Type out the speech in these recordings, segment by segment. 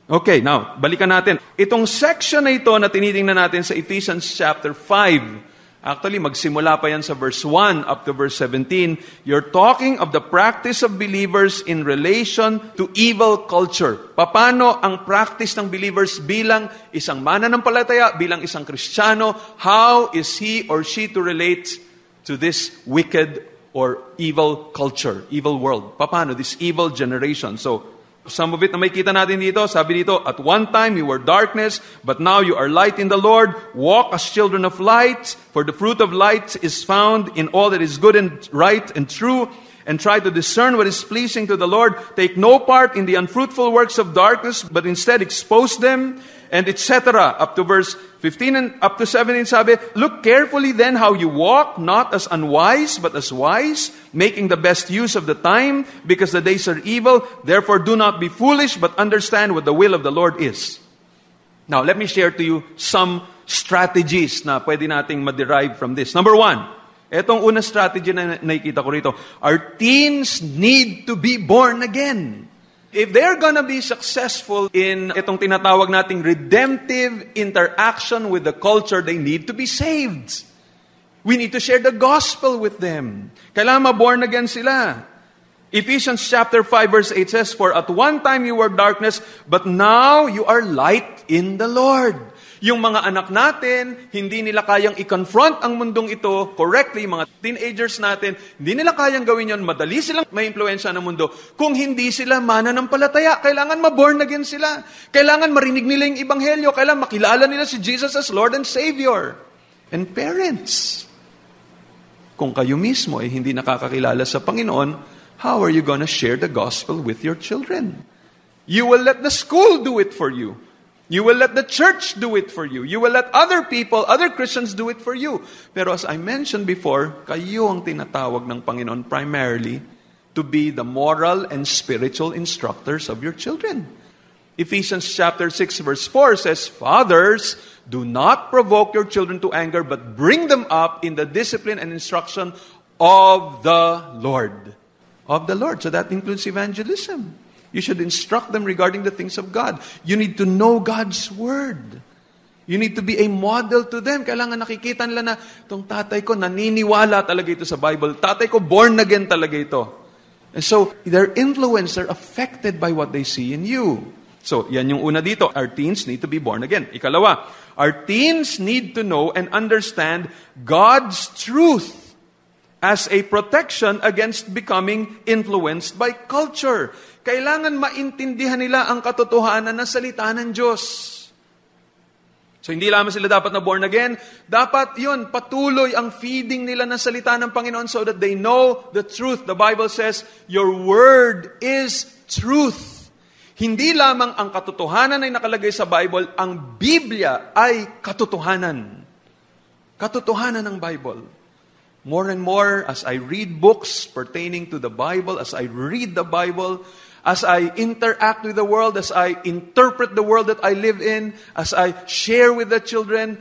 Okay, now, balikan natin. Itong section na ito na tinitingnan natin sa Ephesians chapter 5, actually, magsimula pa yan sa verse 1 up to verse 17. You're talking of the practice of believers in relation to evil culture. Paano ang practice ng believers bilang isang mananampalataya, bilang isang Kristiyano? How is he or she to relate to this wicked or evil culture, evil world? Paano? This evil generation. So, some of it na makita natin dito, sabi dito, at one time you were darkness, but now you are light in the Lord. Walk as children of light, for the fruit of light is found in all that is good and right and true, and try to discern what is pleasing to the Lord. Take no part in the unfruitful works of darkness, but instead expose them, and etc. Up to verse 15 and up to 17, sabi, look carefully then how you walk, not as unwise, but as wise, making the best use of the time, because the days are evil. Therefore, do not be foolish, but understand what the will of the Lord is. Now, let me share to you some strategies na pwede nating ma-derive from this. Number one, etong una strategy na nakikita ko rito, our teens need to be born again. If they're gonna be successful in itong tinatawag nating redemptive interaction with the culture, they need to be saved. We need to share the gospel with them. Kailangan ma-born again sila. Ephesians chapter 5 verse 8 says, for at one time you were darkness, but now you are light in the Lord. Yung mga anak natin, hindi nila kayang i-confront ang mundong ito correctly. Mga teenagers natin, hindi nila kayang gawin yon. Madali silang may impluwensya ng mundo. Kung hindi sila mananampalataya, kailangan ma-born again sila. Kailangan marinig nila yung ebanghelyo. Kailangan makilala nila si Jesus as Lord and Savior. And parents, kung kayo mismo ay hindi nakakakilala sa Panginoon, how are you gonna share the gospel with your children? You will let the school do it for you. You will let the church do it for you. You will let other people, other Christians do it for you. Pero as I mentioned before, kayo ang tinatawag ng Panginoon primarily to be the moral and spiritual instructors of your children. Ephesians chapter 6 verse 4 says, fathers, do not provoke your children to anger, but bring them up in the discipline and instruction of the Lord. Of the Lord. So that includes evangelism. You should instruct them regarding the things of God. You need to know God's Word. You need to be a model to them. Kailangan nakikita nila na, itong tatay ko, naniniwala talaga ito sa Bible. Tatay ko, born again talaga ito. And so, their influence are affected by what they see in you. So, yan yung una dito. Our teens need to be born again. Ikalawa, our teens need to know and understand God's truth as a protection against becoming influenced by culture. Kailangan maintindihan nila ang katotohanan ng salita ng Diyos. So hindi lamang sila dapat na born again, dapat yun, patuloy ang feeding nila ng salita ng Panginoon so that they know the truth. The Bible says, your word is truth. Hindi lamang ang katotohanan ay nakalagay sa Bible, ang Biblia ay katotohanan. Katotohanan ng Bible. More and more, as I read books pertaining to the Bible, as I read the Bible, as I interact with the world, as I interpret the world that I live in, as I share with the children,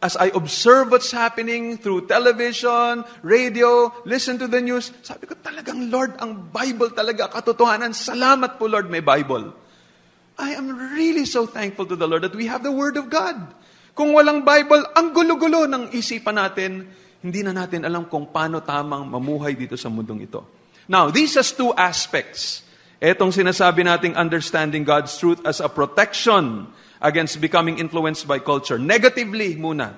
as I observe what's happening through television, radio, listen to the news, sabi ko talagang, Lord, ang Bible talaga, katotohanan. Salamat po, Lord, may Bible. I am really so thankful to the Lord that we have the Word of God. Kung walang Bible, ang gulo-gulo ng isipan natin, hindi na natin alam kung paano tamang mamuhay dito sa mundong ito. Now, this has two aspects. Etong sinasabi nating understanding God's truth as a protection against becoming influenced by culture. Negatively muna,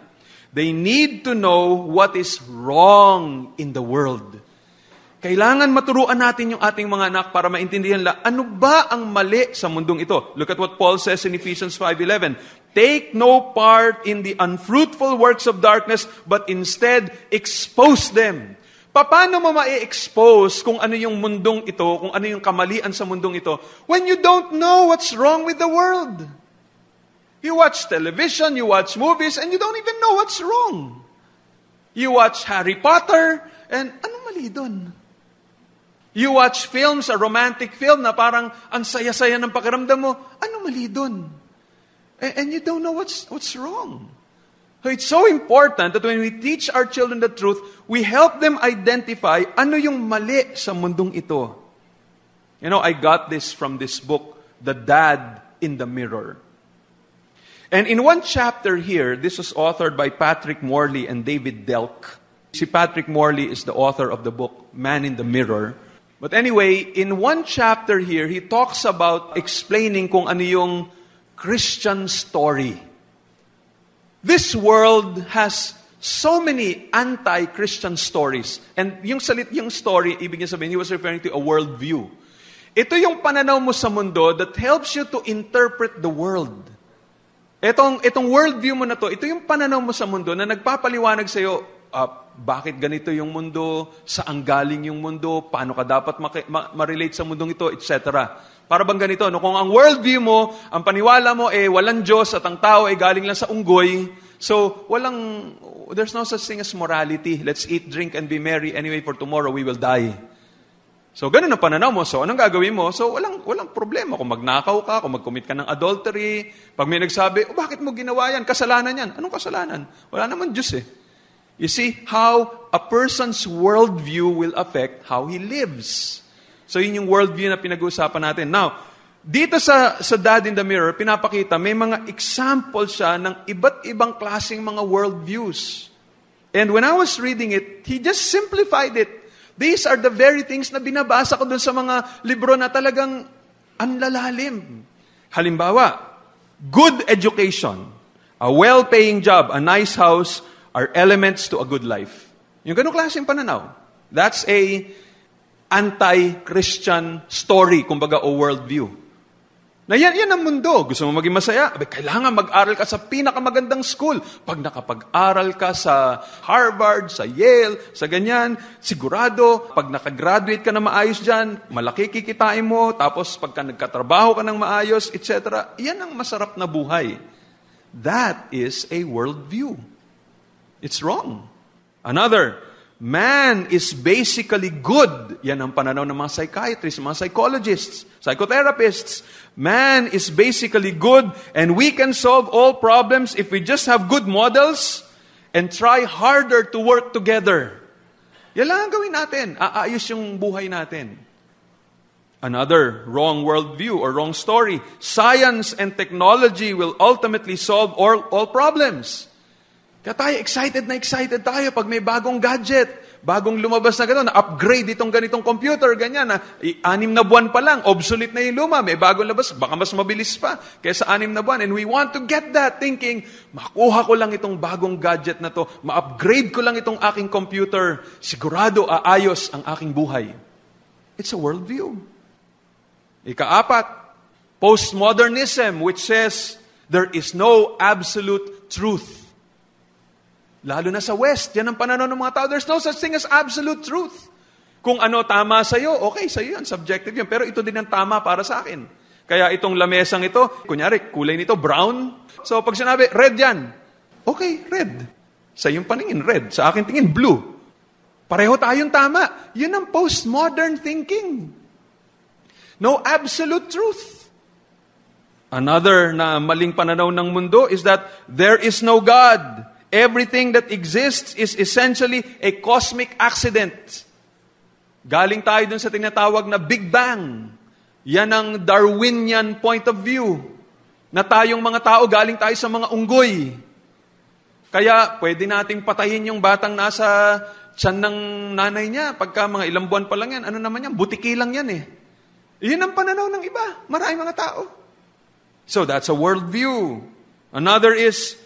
they need to know what is wrong in the world. Kailangan maturuan natin yung ating mga anak para maintindihan nila, ano ba ang mali sa mundong ito? Look at what Paul says in Ephesians 5:11. Take no part in the unfruitful works of darkness, but instead expose them. Paano mo ma-expose kung ano yung mundong ito, kung ano yung kamalian sa mundong ito, when you don't know what's wrong with the world? You watch television, you watch movies, and you don't even know what's wrong. You watch Harry Potter, and ano mali doon? You watch films, a romantic film na parang ang saya-saya ng pakiramdam mo, ano mali doon? And you don't know what's wrong. So it's so important that when we teach our children the truth, we help them identify ano yung mali sa mundong ito. You know, I got this from this book, The Dad in the Mirror. And in one chapter here, this was authored by Patrick Morley and David Delk. Si Patrick Morley is the author of the book, Man in the Mirror. But anyway, in one chapter here, he talks about explaining kung ano yung Christian story. This world has so many anti-Christian stories. And yung story, ibig niya sabihin, he was referring to a worldview. Ito yung pananaw mo sa mundo that helps you to interpret the world. Itong worldview mo na to, ito yung pananaw mo sa mundo na nagpapaliwanag sa iyo, bakit ganito yung mundo, saan galing yung mundo, paano ka dapat ma-relate sa mundong ito, etc. Para bang ganito, no? Kung ang worldview mo, ang paniwala mo, walang Diyos at ang tao ay galing lang sa unggoy, so there's no such thing as morality. Let's eat, drink, and be merry anyway, for tomorrow we will die. So, ganun ang pananaw mo. So, anong gagawin mo? So, walang problema. Kung magnakaw ka, kung mag-commit ka ng adultery, pag may nagsabi, bakit mo ginawa yan? Kasalanan yan. Anong kasalanan? Wala naman Diyos eh. You see how a person's worldview will affect how he lives. So, yun yung worldview na pinag-uusapan natin. Now, dito sa Dad in the Mirror, pinapakita, may mga example siya ng iba't ibang klaseng mga worldviews. And when I was reading it, he just simplified it. These are the very things na binabasa ko dun sa mga libro na talagang anlalalim. Halimbawa, good education, a well-paying job, a nice house, are elements to a good life. Yung ganung klaseng pananaw. That's a anti-Christian story, kumbaga, o worldview. Na yan ang mundo. Gusto mo maging masaya? Kailangan mag-aral ka sa pinakamagandang school. Pag nakapag-aral ka sa Harvard, sa Yale, sa ganyan, sigurado, pag nakagraduate ka na maayos dyan, malaki kikitain mo, tapos pagka nagkatrabaho ka ng maayos, etc. Yan ang masarap na buhay. That is a worldview. It's wrong. Another, man is basically good. Yan ang pananaw ng mga psychiatrists, mga psychologists, psychotherapists. Man is basically good and we can solve all problems if we just have good models and try harder to work together. Yan lang ang gawin natin. Aayos yung buhay natin. Another wrong worldview or wrong story. Science and technology will ultimately solve all problems. Kaya tayo, excited tayo pag may bagong gadget. Bagong lumabas na gano'n, na-upgrade itong ganitong computer, ganyan, na 6 na buwan pa lang, obsolete na yung luma, may bagong labas, baka mas mabilis pa kaysa 6 na buwan. And we want to get that thinking, makuha ko lang itong bagong gadget na to, ma-upgrade ko lang itong aking computer, sigurado aayos ang aking buhay. It's a worldview. Ika-4, postmodernism, which says there is no absolute truth. Lalo na sa West, yan ang pananaw ng mga tao. There's no such thing as absolute truth. Kung ano tama sa'yo, okay, sa'yo yan, subjective yan. Pero ito din ang tama para sa akin. Kaya itong lamesang ito, kunyari, kulay nito, brown. So pag sinabi, red yan. Okay, red. Sa iyong paningin, red. Sa akin tingin, blue. Pareho tayong tama. Yun ang postmodern thinking. No absolute truth. Another na maling pananaw ng mundo is that there is no God. Everything that exists is essentially a cosmic accident. Galing tayo dun sa tinatawag na Big Bang. Yan ang Darwinian point of view. Na tayong mga tao, galing tayo sa mga unggoy. Kaya pwede nating patayin yung batang nasa tiyan ng nanay niya. Pagka mga ilang buwan pa lang yan, ano naman yan? Butiki lang yan eh. Yun ang pananaw ng iba. Maraming mga tao. So that's a worldview. Another is,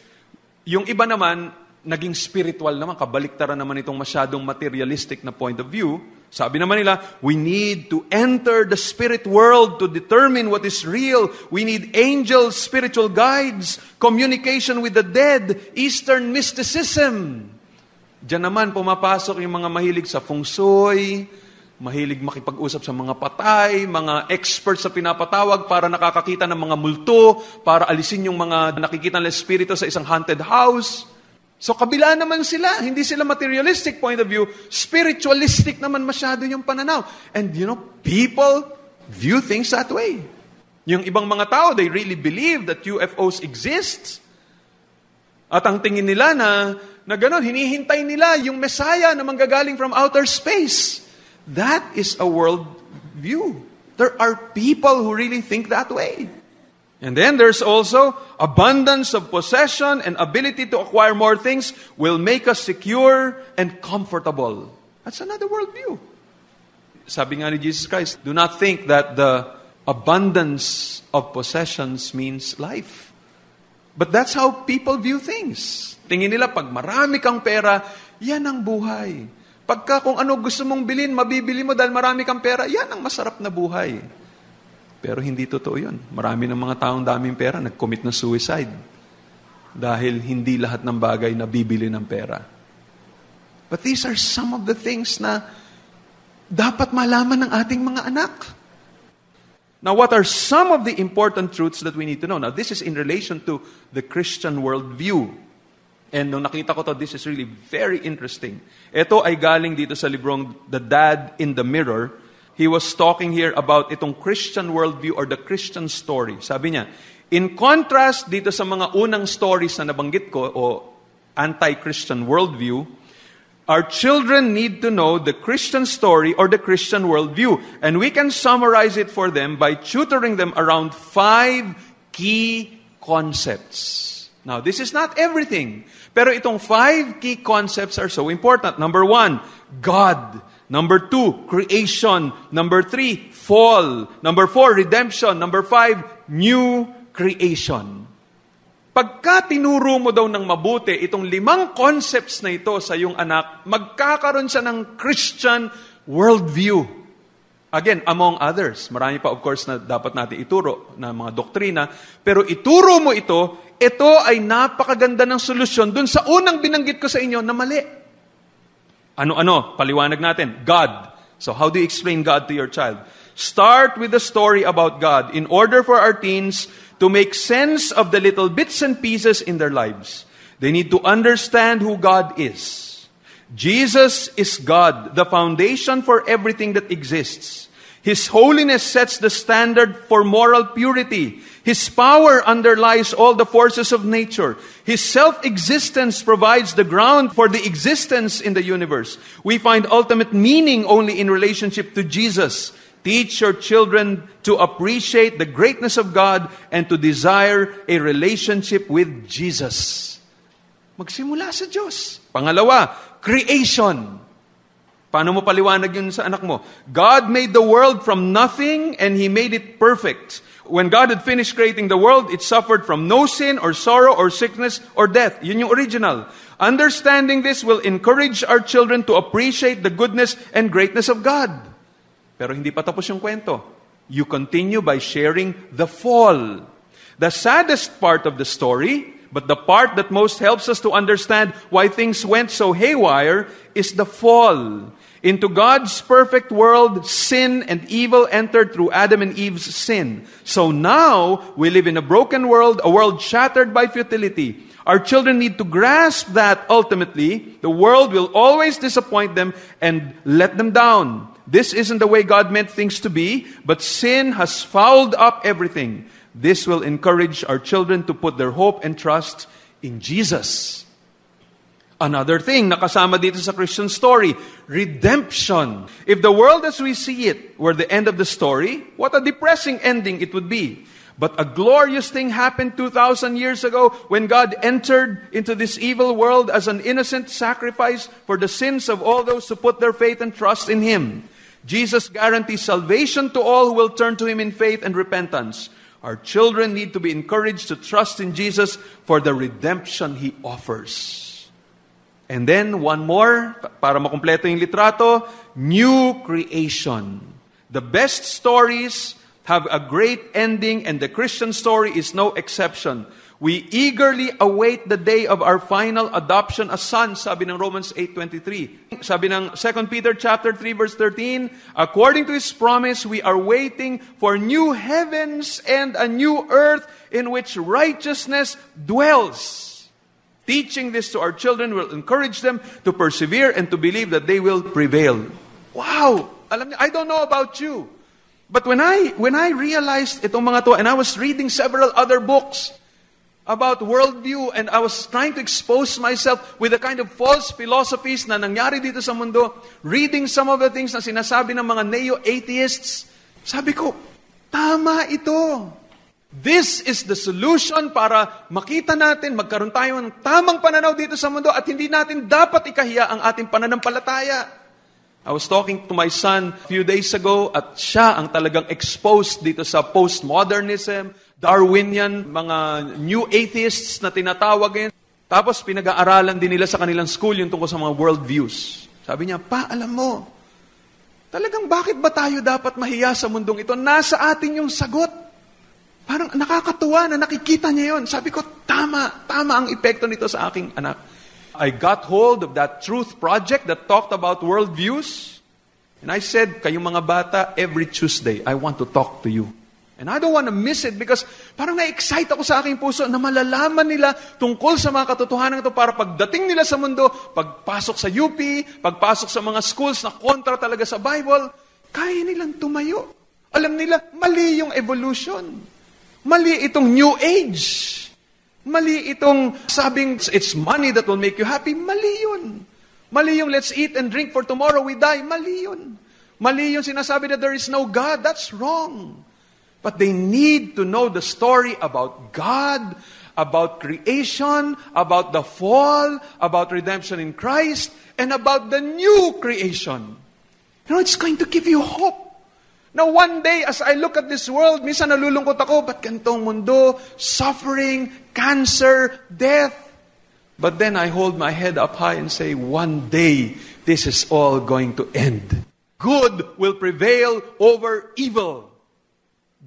yung iba naman, naging spiritual naman, kabaliktaran naman itong masyadong materialistic na point of view. Sabi naman nila, we need to enter the spirit world to determine what is real. We need angels, spiritual guides, communication with the dead, Eastern mysticism. Diyan naman pumapasok yung mga mahilig sa feng shui, mahilig makipag-usap sa mga patay, mga experts sa pinapatawag para nakakakita ng mga multo, para alisin yung mga nakikita ng espiritu sa isang haunted house. So kabila naman sila, hindi sila materialistic point of view, spiritualistic naman masyado yung pananaw. And people view things that way. Yung ibang mga tao, they really believe that UFOs exist. At ang tingin nila na gano'n, hinihintay nila yung Messiah na manggagaling from outer space. That is a world view. There are people who really think that way. And then there's also abundance of possession and ability to acquire more things will make us secure and comfortable. That's another worldview. Sabi nga ni Jesus Christ, do not think that the abundance of possessions means life. But that's how people view things. Tingin nila, pag marami kang pera, yan ang buhay. Pagka kung ano gusto mong bilhin, mabibili mo dahil marami kang pera, yan ang masarap na buhay. Pero hindi totoo yun. Marami ng mga taong daming pera, nag-commit na suicide. Dahil hindi lahat ng bagay nabibili ng pera. But these are some of the things na dapat malaman ng ating mga anak. Now, what are some of the important truths that we need to know? Now, this is in relation to the Christian worldview. And nung nakita ko to, this is really very interesting. Ito ay galing dito sa librong The Dad in the Mirror. He was talking here about itong Christian worldview or the Christian story. Sabi niya, in contrast dito sa mga unang stories na nabanggit ko o anti-Christian worldview, our children need to know the Christian story or the Christian worldview. And we can summarize it for them by tutoring them around 5 key concepts. Now, this is not everything. Pero itong 5 key concepts are so important. Number 1, God. Number 2, creation. Number 3, fall. Number 4, redemption. Number 5, new creation. Pagka tinuro mo daw ng mabuti itong 5 concepts na ito sa iyong anak, magkakaroon siya ng Christian worldview. Again, among others. Marami pa, of course, na dapat natin ituro na mga doktrina. Pero ituro mo ito ay napakaganda ng solusyon dun sa unang binanggit ko sa inyo na mali. Ano? Paliwanag natin. God. So how do you explain God to your child? Start with the story about God in order for our teens to make sense of the little bits and pieces in their lives. They need to understand who God is. Jesus is God, the foundation for everything that exists. His holiness sets the standard for moral purity. His power underlies all the forces of nature. His self-existence provides the ground for the existence in the universe. We find ultimate meaning only in relationship to Jesus. Teach your children to appreciate the greatness of God and to desire a relationship with Jesus. Magsimula sa Diyos. Pangalawa, creation. Paano mo paliwanag yun sa anak mo? God made the world from nothing and He made it perfect. When God had finished creating the world, it suffered from no sin or sorrow or sickness or death. Yun yung original. Understanding this will encourage our children to appreciate the goodness and greatness of God. Pero hindi pa tapos yung kwento. You continue by sharing the fall. The saddest part of the story, but the part that most helps us to understand why things went so haywire, is the fall. Into God's perfect world, sin and evil entered through Adam and Eve's sin. So now, we live in a broken world, a world shattered by futility. Our children need to grasp that ultimately, the world will always disappoint them and let them down. This isn't the way God meant things to be, but sin has fouled up everything. This will encourage our children to put their hope and trust in Jesus. Another thing nakasama dito sa Christian story, redemption. If the world as we see it were the end of the story, what a depressing ending it would be. But a glorious thing happened 2,000 years ago when God entered into this evil world as an innocent sacrifice for the sins of all those who put their faith and trust in Him. Jesus guarantees salvation to all who will turn to Him in faith and repentance. Our children need to be encouraged to trust in Jesus for the redemption He offers. And then, one more, para makumpleto yung litrato, new creation. The best stories have a great ending, and the Christian story is no exception. We eagerly await the day of our final adoption as sons, sabi ng Romans 8:23. Sabi ng 2 Peter chapter 3 verse 13, according to His promise, we are waiting for new heavens and a new earth in which righteousness dwells. Teaching this to our children will encourage them to persevere and to believe that they will prevail. Wow! Alam niyo, I don't know about you. But when I realized itong mga to, and I was reading several other books about worldview, and I was trying to expose myself with the kind of false philosophies na nangyari dito sa mundo, reading some of the things na sinasabi ng mga neo-atheists, sabi ko, tama ito. This is the solution para makita natin, magkaroon tayo ng tamang pananaw dito sa mundo at hindi natin dapat ikahiya ang ating pananampalataya. I was talking to my son a few days ago at siya ang talagang exposed dito sa postmodernism, Darwinian, mga new atheists na tinatawagin. Tapos pinag-aaralan din nila sa kanilang school yung tungkol sa mga worldviews. Sabi niya, Pa, alam mo, talagang bakit ba tayo dapat mahiya sa mundong ito? Nasa atin yung sagot. Parang nakakatuwa na nakikita niya yon. Sabi ko, tama ang epekto nito sa aking anak. I got hold of that Truth Project that talked about worldviews. And I said, kayong mga bata, every Tuesday, I want to talk to you. And I don't want to miss it because parang na-excite ako sa aking puso na malalaman nila tungkol sa mga katotohanan ito para pagdating nila sa mundo, pagpasok sa UP, pagpasok sa mga schools na kontra talaga sa Bible, kaya nilang tumayo. Alam nila, mali yung evolution. Mali itong new age. Mali itong sabing, it's money that will make you happy. Mali yun. Mali yung let's eat and drink for tomorrow we die. Mali yun. Mali yung sinasabi that there is no God. That's wrong. But they need to know the story about God, about creation, about the fall, about redemption in Christ, and about the new creation. You know, it's going to give you hope. Now one day, as I look at this world, minsan nalulungkot ako, ba't ganitong mundo, suffering, cancer, death? But then I hold my head up high and say, one day, this is all going to end. Good will prevail over evil.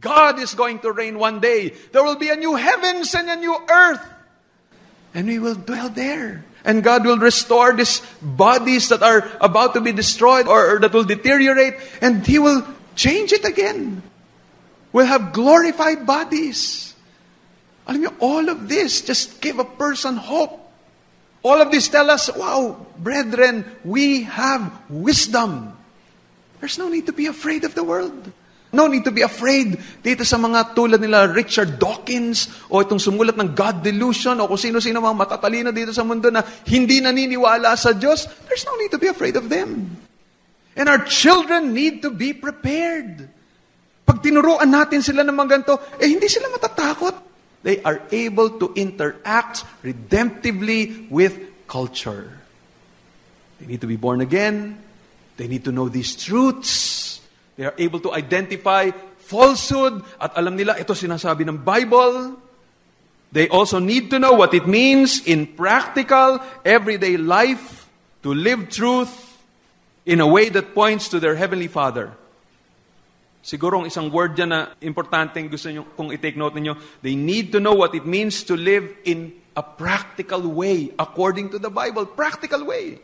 God is going to reign one day. There will be a new heavens and a new earth. And we will dwell there. And God will restore these bodies that are about to be destroyed or that will deteriorate. And He will change it again. We'll have glorified bodies. Alam niyo, all of this just give a person hope. All of this tell us, wow, brethren, we have wisdom. There's no need to be afraid of the world. No need to be afraid dito sa mga tulad nila Richard Dawkins o itong sumulat ng God Delusion o kung sino-sino mga matatalino dito sa mundo na hindi naniniwala sa Diyos. There's no need to be afraid of them. And our children need to be prepared. Pag tinuruan natin sila ng mga ganito, hindi sila matatakot. They are able to interact redemptively with culture. They need to be born again. They need to know these truths. They are able to identify falsehood at alam nila, ito sinasabi ng Bible. They also need to know what it means in practical, everyday life to live truth in a way that points to their Heavenly Father. Siguro ang isang word dyan na importanteng gusto nyo kung i-take note ninyo, they need to know what it means to live in a practical way according to the Bible. Practical way.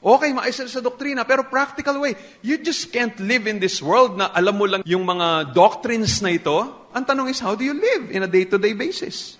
Okay, maayos sa doktrina, pero practical way. You just can't live in this world na alam mo lang yung mga doctrines na ito. Ang tanong is, how do you live in a day-to-day basis?